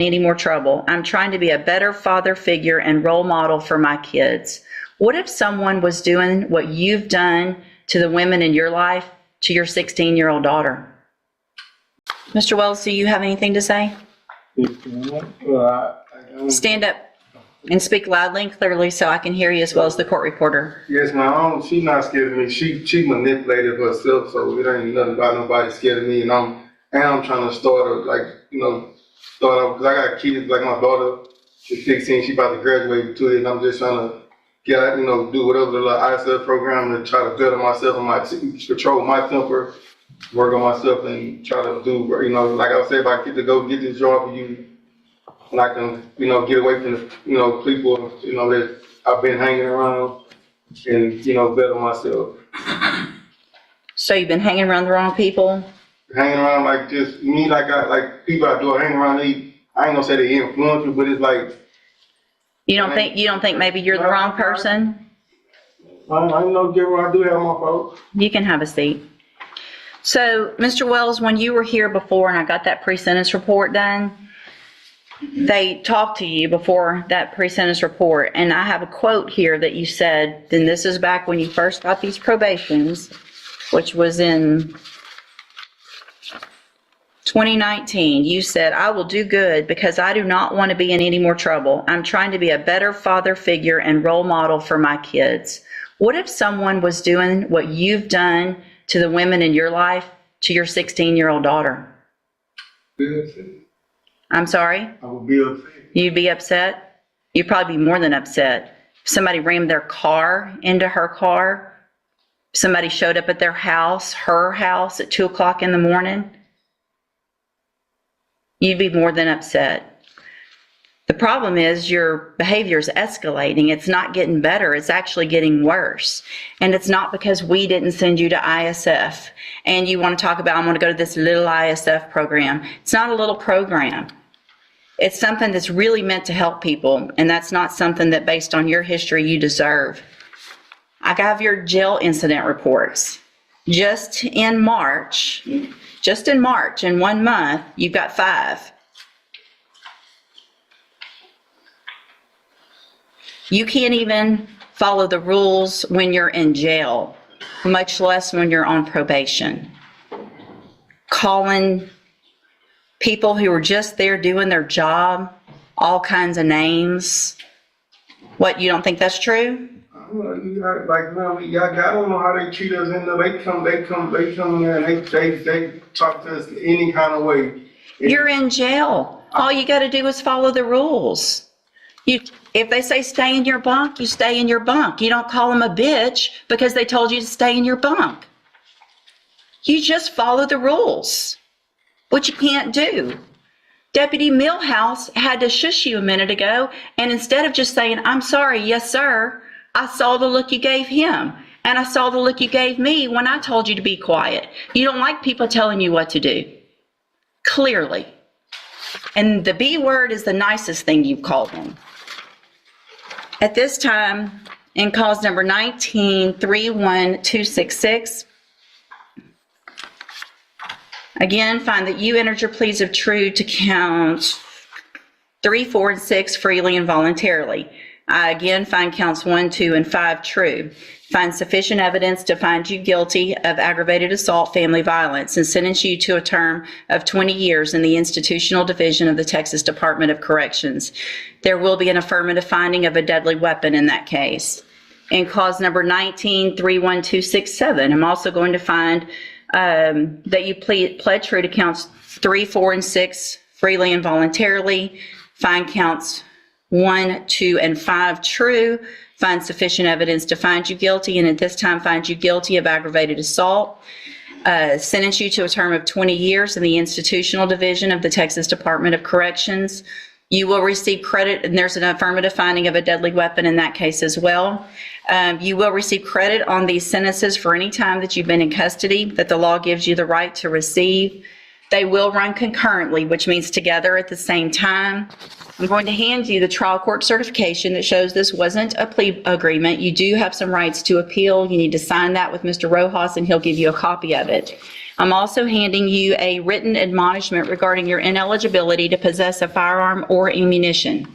any more trouble. I'm trying to be a better father figure and role model for my kids. What if someone was doing what you've done to the women in your life to your 16-year-old daughter? Mr. Wells, do you have anything to say? Stand up and speak loudly and clearly so I can hear you as well as the court reporter. Yes, ma'am. She's not scared of me. She manipulated herself, so it ain't nothing about nobody scared of me. And I'm trying to start her, start off, because I got kids, like my daughter, she's 16, she about to graduate 2 years, and I'm just trying to get, do whatever the little ISF program to try to better myself and control my temper, work on myself, and try to do, like I said, if I get to go get this job for you, and I can, get away from the, people, that I've been hanging around and, better myself. So you've been hanging around the wrong people? Hanging around like just me, like people I do hanging around. I ain't gonna say they influence me, but it's like you don't think maybe you're the wrong person? I know, Jerry, I do have my fault. You can have a seat. So, Mr. Wells, when you were here before and I got that pre-sentence report done, they talked to you before that pre-sentence report, and I have a quote here that you said, and this is back when you first got these probations, which was in 2019, you said, "I will do good because I do not want to be in any more trouble. I'm trying to be a better father figure and role model for my kids." What if someone was doing what you've done to the women in your life to your 16-year-old daughter? Be upset. I'm sorry? I would be upset. You'd be upset? You'd probably be more than upset. If somebody rammed their car into her car, somebody showed up at their house, her house, at 2 o'clock in the morning, you'd be more than upset. The problem is your behavior is escalating. It's not getting better. It's actually getting worse. And it's not because we didn't send you to ISF and you want to talk about, I'm going to go to this little ISF program. It's not a little program. It's something that's really meant to help people. And that's not something that based on your history you deserve. I have your jail incident reports. Just in March, in 1 month, you've got 5. You can't even follow the rules when you're in jail, much less when you're on probation. Calling people who are just there doing their job all kinds of names. What, you don't think that's true? I don't know how they treat us in there. They come in there and they talk to us any kind of way. You're in jail. All you got to do is follow the rules. If they say stay in your bunk, you stay in your bunk. You don't call them a bitch because they told you to stay in your bunk. You just follow the rules, which you can't do. Deputy Millhouse had to shush you a minute ago, and instead of just saying, "I'm sorry, yes, sir," I saw the look you gave him, and I saw the look you gave me when I told you to be quiet. You don't like people telling you what to do. Clearly. And the B word is the nicest thing you've called them. At this time, in cause number 19-31266, again, find that you entered your pleas of true to counts 3, 4, and 6 freely and voluntarily. I again find counts 1, 2, and 5 true. Find sufficient evidence to find you guilty of aggravated assault, family violence, and sentence you to a term of 20 years in the institutional division of the Texas Department of Corrections. There will be an affirmative finding of a deadly weapon in that case. In cause number 19-31267, I'm also going to find that you pled true to counts 3, 4, and 6 freely and voluntarily. Find counts 1, 2, and 5 true. Find sufficient evidence to find you guilty, and at this time find you guilty of aggravated assault. Sentence you to a term of 20 years in the institutional division of the Texas Department of Corrections. You will receive credit, and there's an affirmative finding of a deadly weapon in that case as well. You will receive credit on these sentences for any time that you've been in custody that the law gives you the right to receive. They will run concurrently, which means together at the same time. I'm going to hand you the trial court certification that shows this wasn't a plea agreement. You do have some rights to appeal. You need to sign that with Mr. Rojas, and he'll give you a copy of it. I'm also handing you a written admonishment regarding your ineligibility to possess a firearm or ammunition.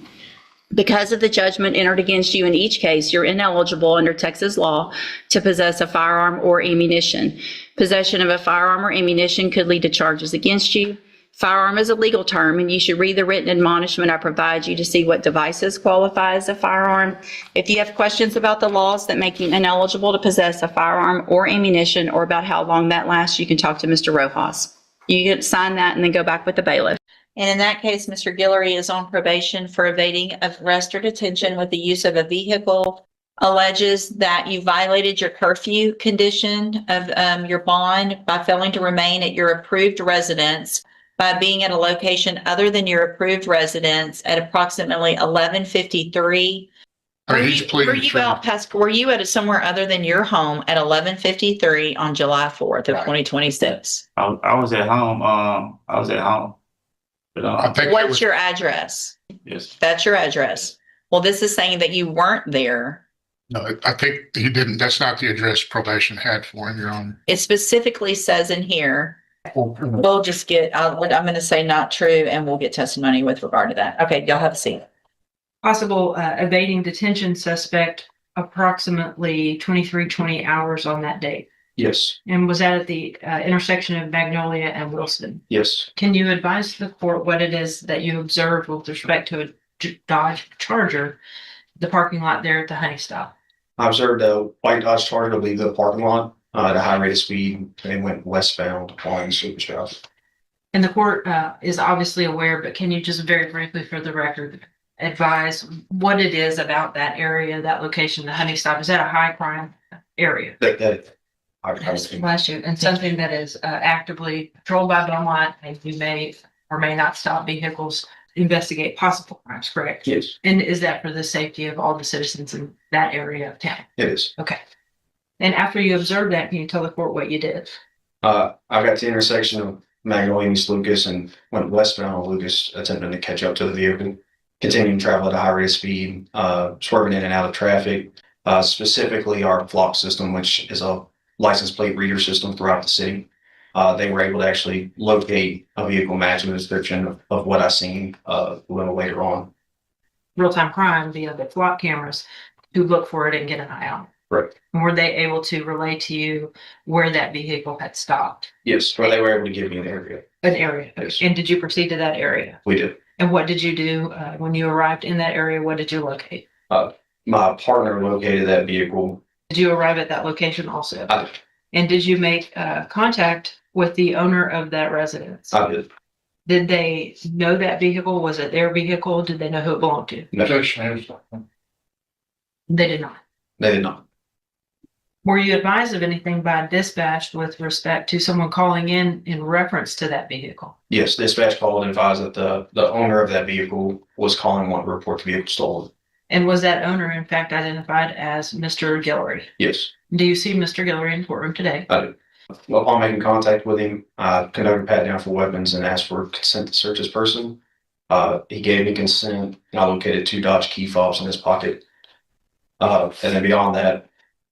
Because of the judgment entered against you in each case, you're ineligible under Texas law to possess a firearm or ammunition. Possession of a firearm or ammunition could lead to charges against you. Firearm is a legal term, and you should read the written admonishment I provide you to see what devices qualify as a firearm. If you have questions about the laws that make you ineligible to possess a firearm or ammunition, or about how long that lasts, you can talk to Mr. Rojas. You can sign that and then go back with the bailiff. And in that case, Mr. Guillory is on probation for evading arrest or detention with the use of a vehicle, alleges that you violated your curfew condition of your bond by failing to remain at your approved residence by being at a location other than your approved residence at approximately 11:53. Were you at somewhere other than your home at 11:53 on July 4th of 2026? I was at home. I was at home. But, what's your address? yes. That's your address. Well, this is saying that you weren't there. No, I think he didn't. That's not the address probation had for him, Your Honor. It specifically says in here, we'll just get, I'm going to say not true, and we'll get testimony with regard to that. Okay, y'all have a seat. Possible evading detention suspect approximately 23:20 hours on that date. Yes. And was that at the intersection of Magnolia and Wilson? Yes. Can you advise the court what it is that you observed with respect to a Dodge Charger, the parking lot there at the Honey Stop? I observed a white Dodge Charger leave the parking lot at a high rate of speed and went westbound on Super Drive. And the court is obviously aware, but can you just very briefly for the record advise what it is about that area, that location, the Honey Stop? Is that a high crime area? Last year, and something that is actively patrolled by Belmont, and you may or may not stop vehicles, investigate possible crimes, correct? Yes, And is that for the safety of all the citizens in that area of town? it is. Okay. And after you observed that, can you tell the court what you did? I got to the intersection of Magnolia and East Lucas and went westbound on Lucas, attempting to catch up to the vehicle, continuing to travel at a high rate of speed, swerving in and out of traffic, specifically our flock system, which is a license plate reader system throughout the city. They were able to actually locate a vehicle matching the description of what I seen a little later on. Real-time crime via the flock cameras to look for it and get an eye on it. Right. And were they able to relay to you where that vehicle had stopped? Yes, or they were able to give me an area. An area. Yes. And did you proceed to that area? We did. And what did you do when you arrived in that area? What did you locate? My partner located that vehicle. Did you arrive at that location also? I did. And did you make contact with the owner of that residence? I did. Did they know that vehicle? Was it their vehicle? Did they know who it belonged to? No, They did not. they did not. Were you advised of anything by dispatch with respect to someone calling in reference to that vehicle? Yes, dispatch called and advised that the owner of that vehicle was calling one to report the vehicle stolen. And was that owner in fact identified as Mr. Guillory? Yes, Do you see Mr. Guillory in the courtroom today? I did. Upon making contact with him, I conducted a pat down for weapons and asked for consent to search his person. He gave me consent, and I located 2 Dodge key fobs in his pocket. And then beyond that,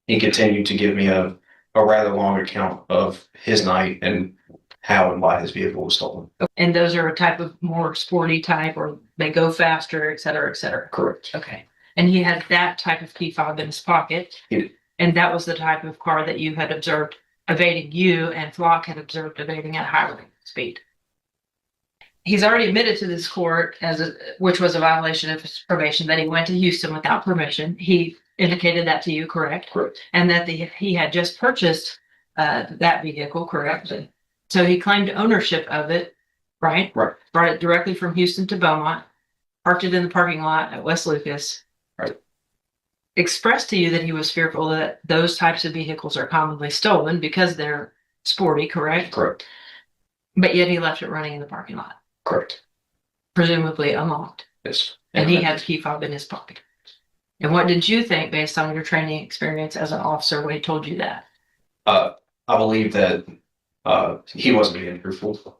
he continued to give me a rather long account of his night and how and why his vehicle was stolen. And those are a type of more sporty type, or they go faster, et cetera, et cetera. Correct. Okay. And he had that type of key fob in his pocket. He did. And that was the type of car that you had observed evading you, and Flock had observed evading at high rate of speed. He's already admitted to this court which was a violation of his probation, that he went to Houston without permission. He indicated that to you, correct? Correct. And that he had just purchased that vehicle, correct? So he claimed ownership of it, right? Right. Brought it directly from Houston to Beaumont, parked it in the parking lot at West Lucas. Right. Expressed to you that he was fearful that those types of vehicles are commonly stolen because they're sporty, correct? Correct. But yet he left it running in the parking lot, Correct. presumably unlocked. Yes. And he had the key fob in his pocket. And what did you think, based on your training experience as an officer, when he told you that? I believe that he wasn't being truthful.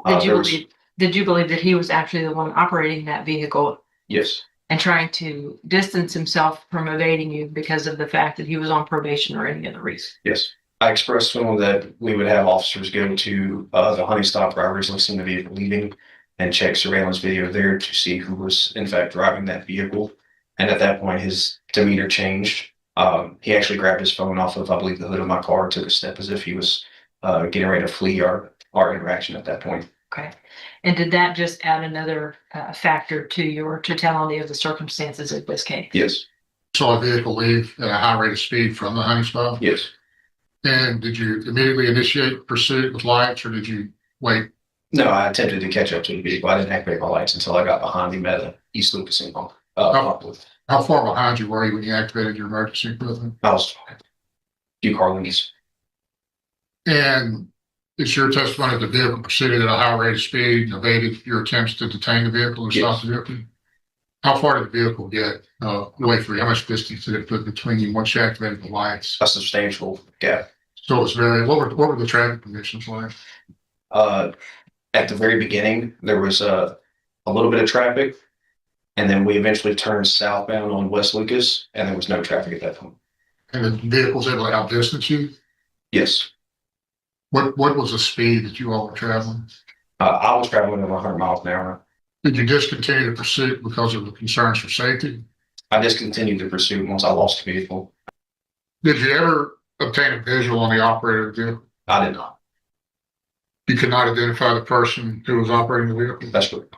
Did you believe that he was actually the one operating that vehicle Yes. and trying to distance himself from evading you because of the fact that he was on probation or any other reason? Yes. I expressed to him that we would have officers go to the honey stop where I originally seen the vehicle leaving and check surveillance video there to see who was in fact driving that vehicle. And at that point, his demeanor changed. He actually grabbed his phone off of, I believe, the hood of my car, took a step as if he was getting ready to flee our interaction at that point. Okay. And did that just add another factor to your totality of the circumstances of this case? Yes. Saw a vehicle leave at a high rate of speed from the honey spot? Yes. And did you immediately initiate pursuit with lights or did you wait? No, I attempted to catch up to the vehicle. I didn't activate my lights until I got behind him at the East Lucas and How far behind you were you when you activated your emergency equipment? I was a few car lengths. And it's your testimony that the vehicle proceeded at a high rate of speed and evaded your attempts to detain the vehicle or stop the vehicle? How far did the vehicle get away from you? How much distance did it put between you once you activated the lights? A substantial gap. So it was very, what were the traffic conditions like? At the very beginning, there was a little bit of traffic, and then we eventually turned southbound on West Lucas, and there was no traffic at that point. And the vehicles able to outdistance you? Yes. What was the speed that you all were traveling? I was traveling over 100 miles an hour. Did you discontinue the pursuit because of the concerns for safety? I discontinued the pursuit once I lost the vehicle. Did you ever obtain a visual on the operator of the vehicle? I did not. You could not identify the person who was operating the vehicle? That's correct.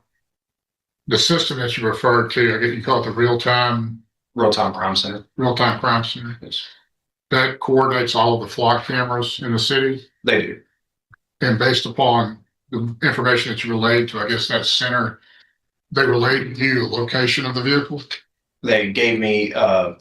The system that you referred to, I guess you call it the real-time Crime center. crime center, Yes. that coordinates all of the flock cameras in the city. They do. And based upon the information that you relayed to, I guess, that center, they relayed to you the location of the vehicle. They gave me an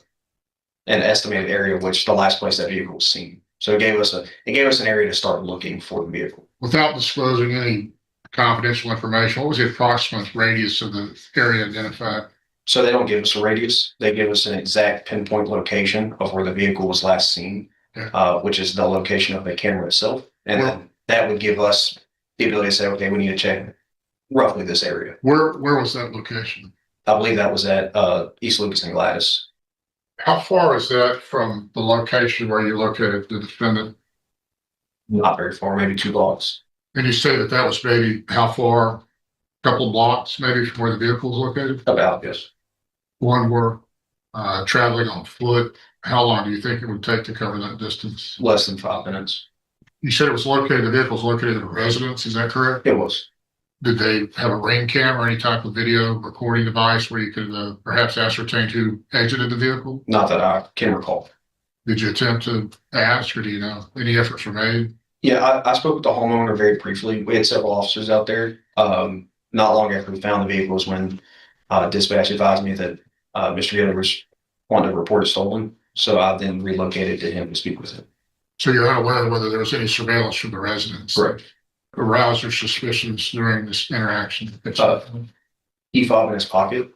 estimated area of which the last place that vehicle was seen. So it gave us an area to start looking for the vehicle. Without disclosing any confidential information, what was the approximate radius of the area identified? So they don't give us a radius. They give us an exact pinpoint location of where the vehicle was last seen, which is the location of the camera itself. And then that would give us the ability to say, okay, we need to check roughly this area. Where was that location? I believe that was at East Lucas and Gladys. How far is that from the location where you located the defendant? Not very far, maybe 2 blocks. And you say that that was maybe how far? A couple of blocks maybe from where the vehicle was located? About, yes. One were traveling on foot. How long do you think it would take to cover that distance? Less than 5 minutes. You said it was located, the vehicle was located in a residence, is that correct? It was. Did they have a ring cam or any type of video recording device where you could perhaps ascertain who exited the vehicle? Not that I can recall. Did you attempt to ask or do you know any efforts were made? Yeah, I spoke with the homeowner very briefly. We had several officers out there. Not long after we found the vehicles when dispatch advised me that Mr. Yoder was wanting to report it stolen. So I then relocated to him to speak with him. So you're unaware of whether there was any surveillance from the residents? Correct. Aroused your suspicions during this interaction? He fob in his pocket.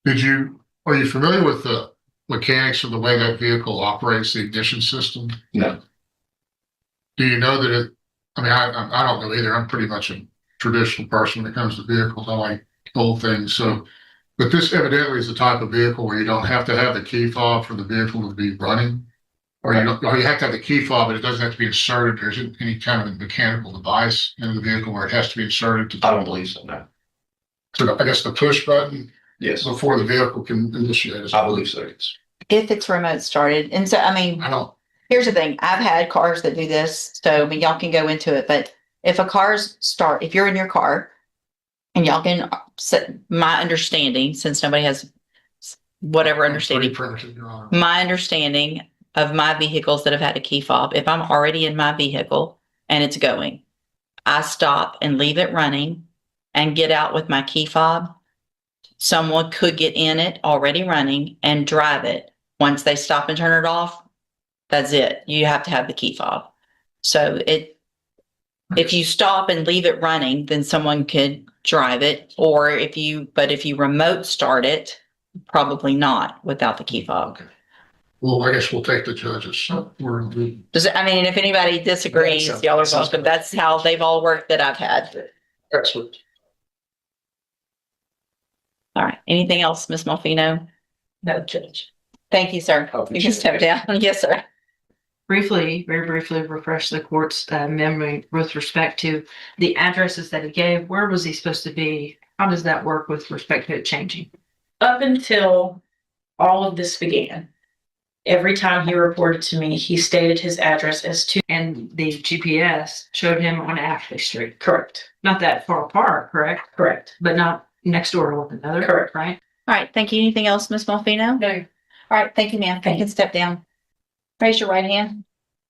Are you familiar with the mechanics of the way that vehicle operates, the ignition system? No. Do you know that I don't know either. I'm pretty much a traditional person when it comes to vehicles. I like old things. So, but this evidently is the type of vehicle where you don't have to have the key fob for the vehicle to be running. Or you have to have the key fob, but it doesn't have to be inserted. There isn't any kind of a mechanical device in the vehicle where it has to be inserted. I don't believe so, no. So I guess the push button Yes. before the vehicle can initiate it. I believe so, yes. If it's remote started. And so, I don't. here's the thing. I've had cars that do this. So, y'all can go into it. But if if you're in your car and y'all can set my understanding, since nobody has whatever understanding, Primitive, Your Honor. my understanding of my vehicles that have had a key fob, if I'm already in my vehicle and it's going, I stop and leave it running and get out with my key fob. Someone could get in it already running and drive it. Once they stop and turn it off, that's it. You have to have the key fob. So if you stop and leave it running, then someone could drive it. Or if you remote start it, probably not without the key fob. Okay. Well, I guess we'll take the judges. If anybody disagrees, y'all are welcome. That's how they've all worked that I've had. Excellent. All right. Anything else, Ms. Malfino? No, Judge. Thank you, sir. I You appreciate can step it. down. Yes, sir. very briefly refresh the court's memory with respect to the addresses that he gave? Where was he supposed to be? How does that work with respect to it changing? Up until all of this began, every time he reported to me, he stated his address as to. And the GPS showed him on Ashley Street. Correct. Not that far apart, correct? Correct. But not next door to one another. Correct. Right? All right, thank you. Anything else, Ms. Malfino? No. All right, thank you, ma'am. You can step down. Raise your right hand.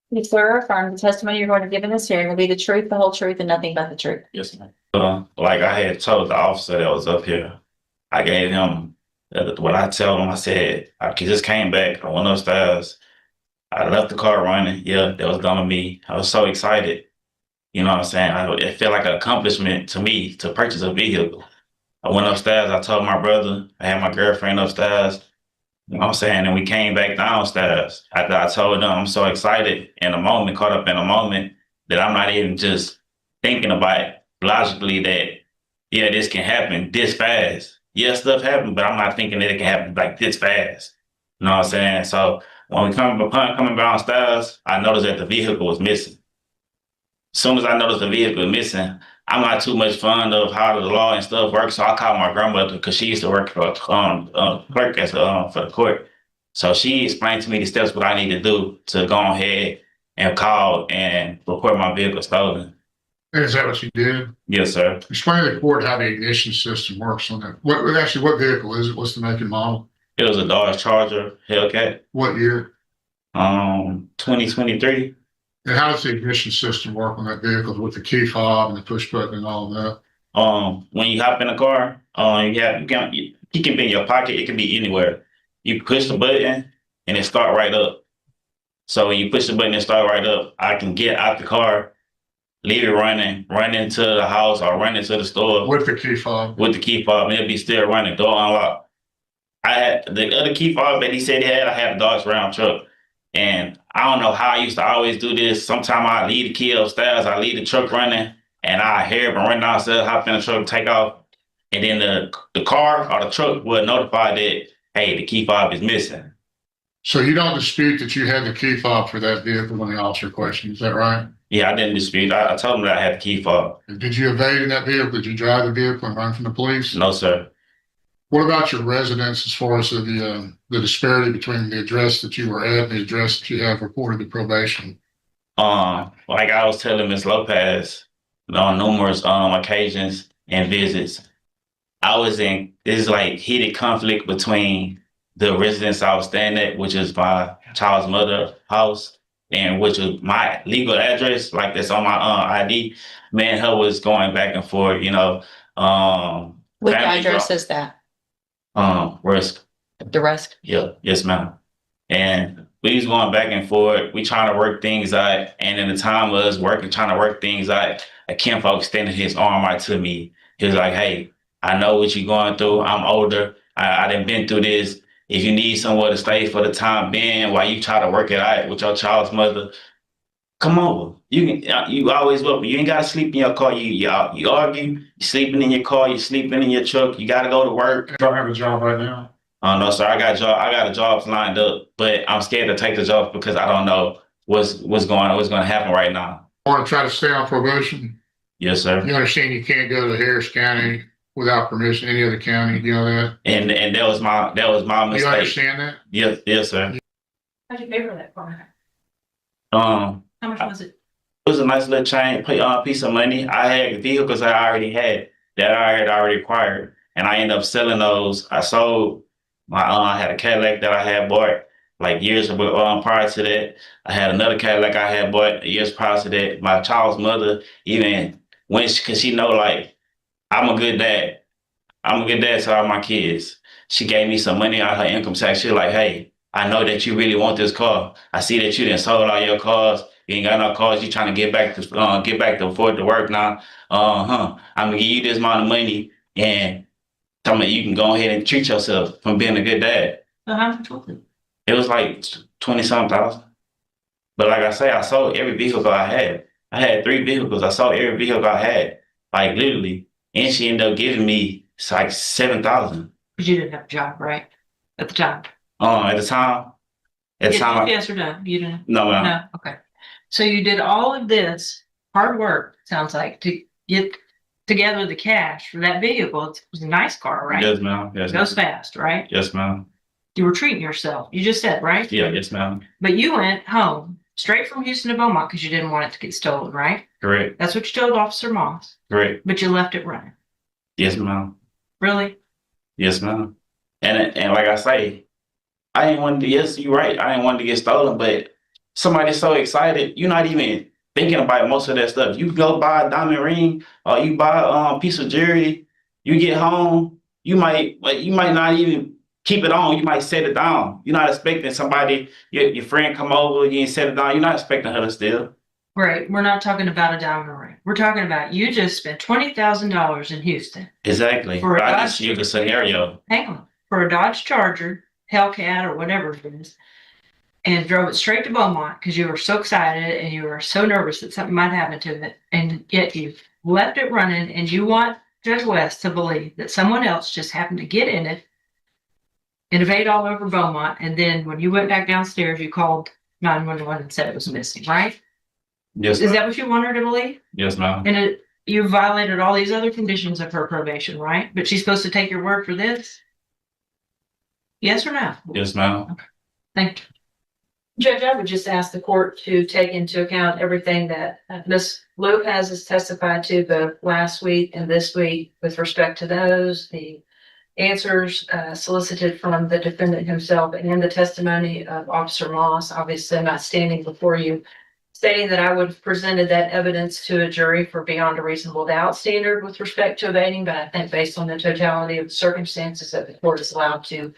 You swear or affirm the testimony you're going to give in this hearing will be the truth, the whole truth, and nothing but the truth. Yes, ma'am. Like I had told the officer that was up here, I gave him what I told him. I said, I just came back. I went upstairs. I left the car running. Yeah, that was done with me. I was so excited. You know what I'm saying? It felt like an accomplishment to me to purchase a vehicle. I went upstairs. I told my brother. I had my girlfriend upstairs. You know what I'm saying? And we came back downstairs. After I told them, I'm so excited in the moment, caught up in a moment, that I'm not even just thinking about it logically that, yeah, this can happen this fast. Yeah, stuff happened, but I'm not thinking that it can happen like this fast. You know what I'm saying? So when we coming downstairs, I noticed that the vehicle was missing. As soon as I noticed the vehicle was missing, I'm not too much fond of how the law and stuff works. So I called my grandmother because she used to work for clerk as for the court. So she explained to me the steps what I need to do to go ahead and call and report my vehicle stolen. And is that what you did? Yes, sir. Explain to the court how the ignition system works on that. What vehicle is it? What's the make and model? It was a Dodge Charger Hellcat, What year? 2023. And how does the ignition system work on that vehicle with the key fob and the push button and all of that? When you hop in the car, it can be in your pocket. It can be anywhere. You push the button and it start right up. So when you push the button and start right up, I can get out the car, leave it running, run into the house or run into the store With the key fob. with the key fob, and it'll be still running, door unlocked. I had the other key fob that he said he had. I had a Dodge Ram truck. And I don't know how I used to always do this. Sometimes I leave the key upstairs, I leave the truck running, and I hear it run downstairs, hop in the truck, take off. And then the car or the truck will notify that, hey, the key fob is missing. So you don't dispute that you had the key fob for that vehicle when the officer questioned, is that right? Yeah, I didn't dispute. I told him that I had the key fob. And did you evade in that vehicle? Did you drive the vehicle and run from the police? No, sir. What about your residence as far as the disparity between the address that you were at and the address that you have reported to probation? Like I was telling Ms. Lopez on numerous occasions and visits, I was in this like heated conflict between the residence I was staying at, which is my child's mother house, and which was my legal address, like that's on my ID. Me and her was going back and forth, you know. Which family address drama. is that? Risk. The rest? Yeah, yes, ma'am. And we was going back and forth. We trying to work things out. And in the time of us trying to work things out, a kinfolk extended his arm right to me. He was like, hey, I know what you're going through. I'm older. I done been through this. If you need somewhere to stay for the time being while you try to work it out with your child's mother, come over. You always welcome. You ain't gotta sleep in your car. You argue, you sleeping in your car, you sleeping in your truck, you gotta go to work. You don't have a job right now? No, sir. I got a job lined up, but I'm scared to take the job because I don't know what's gonna happen right now. Want to try to stay on probation? Yes, sir. You understand you can't go to Harris County without permission, any other county, you know that? And that was my You mistake. understand that? Yes, sir. How'd you pay for that car? How How much was it? It was a nice little piece of money. I had vehicles I already had that I had already acquired, and I ended up selling those. I sold I had a Cadillac that I had bought like years prior to that. I had another Cadillac I had bought years prior to that. My child's mother even because she know like I'm a good dad. I'm a good dad to all my kids. She gave me some money out of her income tax. She was like, hey, I know that you really want this car. I see that you done sold all your cars. You ain't got no cars. You trying to get back to afford to work now. I'm gonna give you this amount of money, and tell me you can go ahead and treat yourself from being a good dad. So how much was it? It was like 20-something thousand. But like I say, I sold every vehicle I had. I had 3 vehicles. I sold every vehicle I had, like literally. And she ended up giving me like 7,000. Because you didn't have a job, right? At the time. At the time, At the time, Yes or no? You didn't? no, ma'am. No, okay. So you did all of this hard work, sounds like, to get together the cash for that vehicle. It was a nice car, right? Yes, ma'am. Yes, It ma'am. goes fast, right? Yes, ma'am. You were treating yourself. You just said, right? Yeah, yes, ma'am. But you went home straight from Houston to Beaumont because you didn't want it to get stolen, right? Correct. That's what you told Officer Moss, Correct. but you left it running. Yes, ma'am. Really? Yes, ma'am. And like I say, I ain't wanted to, yes, you're right. I ain't wanted to get stolen, but somebody's so excited, you're not even thinking about most of that stuff. You go buy a diamond ring or you buy a piece of jewelry, you get home, you might not even keep it on. You might set it down. You're not expecting somebody, your friend come over, you ain't set it down. You're not expecting her to steal. Right. We're not talking about a diamond ring. We're talking about you just spent $20,000 in Houston. Exactly. For a I Dodge- just use a scenario. Hang on. For a Dodge Charger, Hellcat, or whatever it is, and drove it straight to Beaumont because you were so excited and you were so nervous that something might happen to it. And yet you've left it running and you want Judge West to believe that someone else just happened to get in it, innovate all over Beaumont. And then when you went back downstairs, you called 911 and said it was missing, right? Yes, Is ma'am. that what you want her to believe? Yes, ma'am. And you violated all these other conditions of her probation, right? But she's supposed to take your word for this? Yes or no? Yes, ma'am. Thank you. Judge, I would just ask the court to take into account everything that Ms. Lopez has testified to both last week and this week with respect to those, the answers solicited from the defendant himself and the testimony of Officer Moss. Obviously, I'm not standing before you stating that I would have presented that evidence to a jury for beyond a reasonable doubt standard with respect to evading, but I think based on the totality of the circumstances that the court is allowed to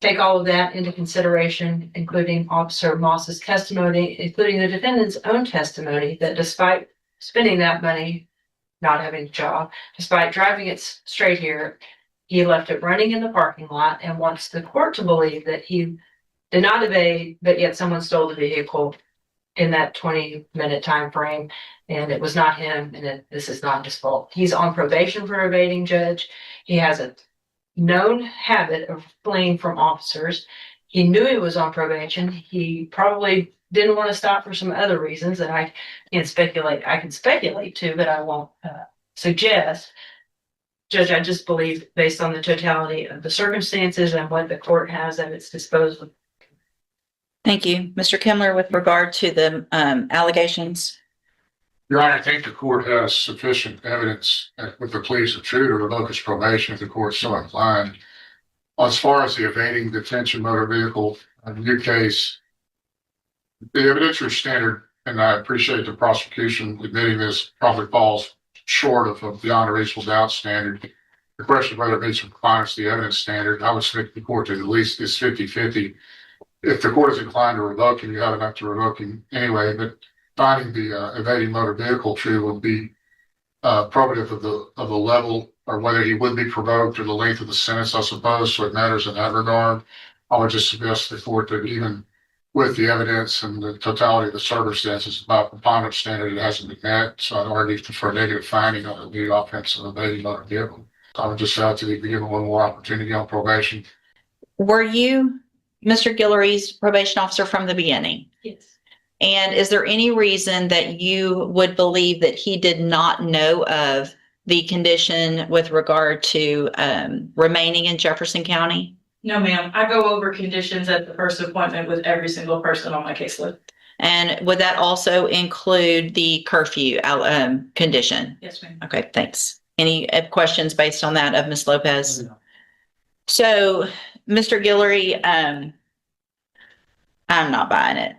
take all of that into consideration, including Officer Moss's testimony, including the defendant's own testimony, that despite spending that money, not having a job, despite driving it straight here, he left it running in the parking lot and wants the court to believe that he did not evade, but yet someone stole the vehicle in that 20-minute time frame, and it was not him, and this is not his fault. He's on probation for evading, Judge. He has a known habit of fleeing from officers. He knew he was on probation. He probably didn't want to stop for some other reasons that I can speculate. I can speculate too, but I won't suggest. Judge, I just believe based on the totality of the circumstances and what the court has at its disposal. Thank you. Mr. Kimler, with regard to the allegations. Your Honor, I think the court has sufficient evidence with the pleas of true to revoke his probation if the court's so inclined. As far as the evading detention motor vehicle, in your case, the evidentiary standard, and I appreciate the prosecution admitting this, probably falls short of a beyond a reasonable doubt standard. The question of whether it meets compliance to the evidence standard, I would submit to the court that at least it's 50-50. If the court is inclined to revoke him, you have enough to revoke him anyway, but finding the evading motor vehicle true would be probative of the level or whether he would be provoked or the length of the sentence, I suppose. So it matters in that regard. I would just suggest to the court that even with the evidence and the totality of the circumstances about the preponderance standard, it hasn't been met. So I'd argue for a negative finding on the offense of evading motor vehicle. I would just ask to be given one more opportunity on probation. Were you Mr. Guillory's probation officer from the beginning? Yes. And is there any reason that you would believe that he did not know of the condition with regard to remaining in Jefferson County? No, ma'am. I go over conditions at the first appointment with every single person on my caseload. And would that also include the curfew condition? Yes, ma'am. Okay, thanks. Any questions based on that of Ms. Lopez? No. So, Mr. Guillory, I'm not buying it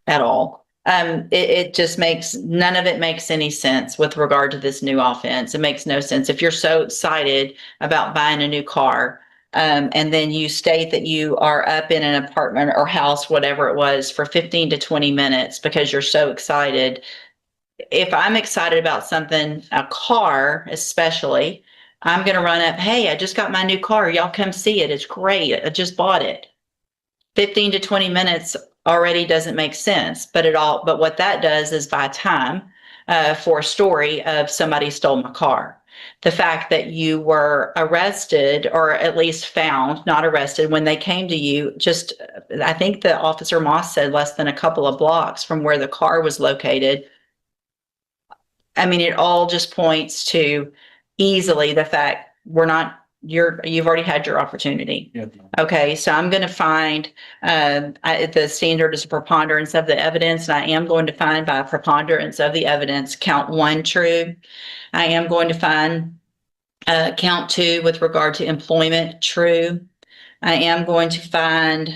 at all. It just none of it makes any sense with regard to this new offense. It makes no sense. If you're so excited about buying a new car, and then you state that you are up in an apartment or house, whatever it was, for 15 to 20 minutes because you're so excited. If I'm excited about something, a car especially, I'm going to run up, hey, I just got my new car. Y'all come see it. It's great. I just bought it. 15 to 20 minutes already doesn't make sense, but what that does is buy time for a story of somebody stole my car. The fact that you were arrested, or at least found, not arrested, when they came to you, just, I think the officer Moss said less than a couple of blocks from where the car was located. I mean, it all just points to easily the fact you've already had your opportunity. Yeah. Okay, so I'm going to find, the standard is a preponderance of the evidence, and I am going to find by preponderance of the evidence, count 1 true. I am going to find, count 2 with regard to employment true. I am going to find,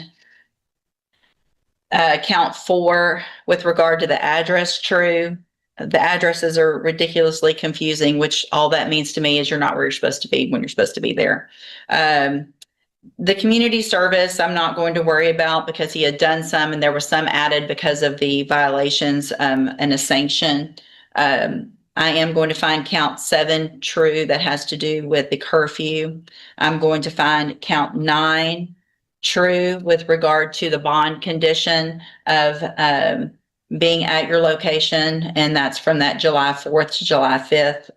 count 4 with regard to the address true. The addresses are ridiculously confusing, which all that means to me is you're not where you're supposed to be when you're supposed to be there. The community service, I'm not going to worry about because he had done some and there was some added because of the violations, and a sanction. I am going to find count 7 true that has to do with the curfew. I'm going to find count 9 true with regard to the bond condition of, being at your location, and that's from that July 4th to July 5th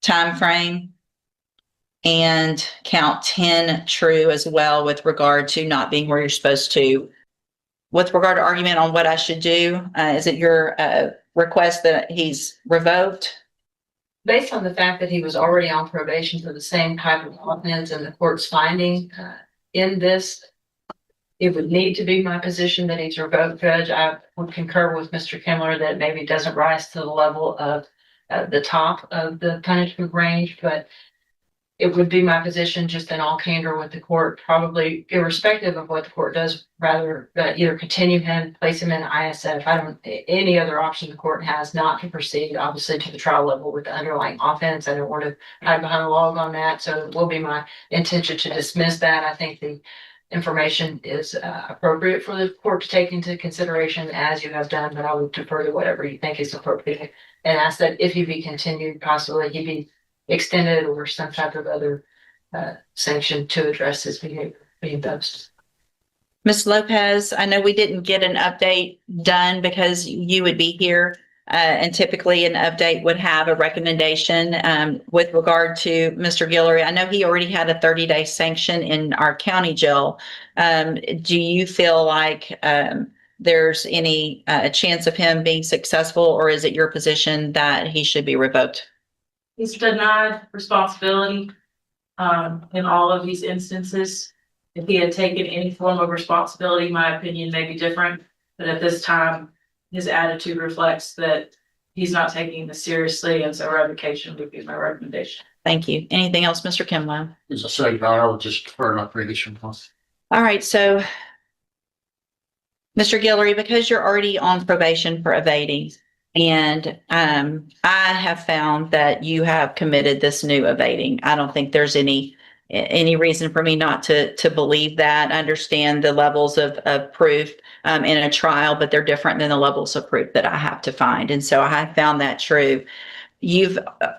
timeframe. And count 10 true as well with regard to not being where you're supposed to. With regard to argument on what I should do, is it your request that he's revoked? Based on the fact that he was already on probation for the same type of offense and the court's finding in this, it would need to be my position that he's revoked, Judge. I would concur with Mr. Kimmler that maybe it doesn't rise to the level of the top of the punishment range, but it would be my position, just in all candor with the court, probably irrespective of what the court does, rather either continue him, place him in ISF. Any other option the court has not to proceed, obviously, to the trial level with the underlying offense. I don't want to hide behind a log on that. So it will be my intention to dismiss that. I think the information is appropriate for the court to take into consideration as you have done, but I would defer to whatever you think is appropriate and ask that if he be continued, possibly he be extended or some type of other sanction to address his behavior being posed. Ms. Lopez, I know we didn't get an update done because you would be here. And typically an update would have a recommendation with regard to Mr. Guillory. I know he already had a 30-day sanction in our county jail. Do you feel like there's any chance of him being successful, or is it your position that he should be revoked? He's denied responsibility in all of these instances. If he had taken any form of responsibility, my opinion may be different. But at this time, his attitude reflects that he's not taking this seriously, and so revocation would be my recommendation. Thank you. Anything else, Mr. Kimlow? As I said, Your Honor, I would just defer to my previous response. All right, so Mr. Guillory, because you're already on probation for evading, and I have found that you have committed this new evading. I don't think there's any reason for me not to believe that. I understand the levels of proof in a trial, but they're different than the levels of proof that I have to find. And so I have found that true. You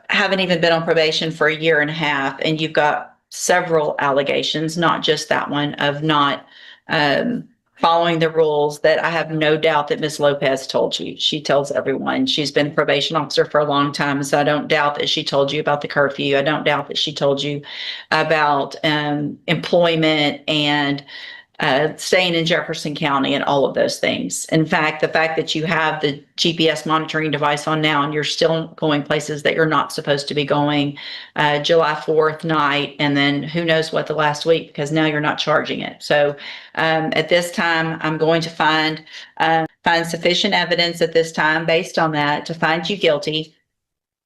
haven't even been on probation for 1.5 years, and you've got several allegations, not just that one, of not following the rules that I have no doubt that Ms. Lopez told you. She tells everyone. She's been a probation officer for a long time, so I don't doubt that she told you about the curfew. I don't doubt that she told you about employment and staying in Jefferson County and all of those things. In fact, the fact that you have the GPS monitoring device on now and you're still going places that you're not supposed to be going, July 4th night, and then who knows what the last week, because now you're not charging it. So at this time, I'm going to find sufficient evidence at this time based on that to find you guilty.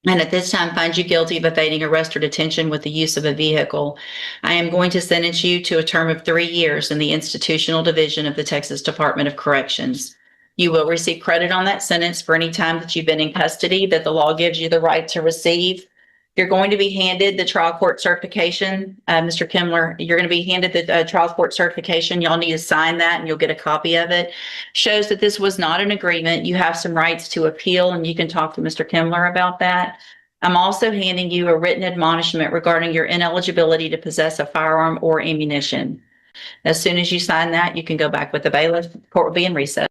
And at this time, find you guilty of evading arrest or detention with the use of a vehicle. I am going to sentence you to a term of 3 years in the institutional division of the Texas Department of Corrections. You will receive credit on that sentence for any time that you've been in custody that the law gives you the right to receive. You're going to be handed the trial court certification. Mr. Kimmler, you're going to be handed the trial court certification. Y'all need to sign that and you'll get a copy of it. Shows that this was not an agreement. You have some rights to appeal, and you can talk to Mr. Kimmler about that. I'm also handing you a written admonishment regarding your ineligibility to possess a firearm or ammunition. As soon as you sign that, you can go back with the bailiff. Court will be in recess.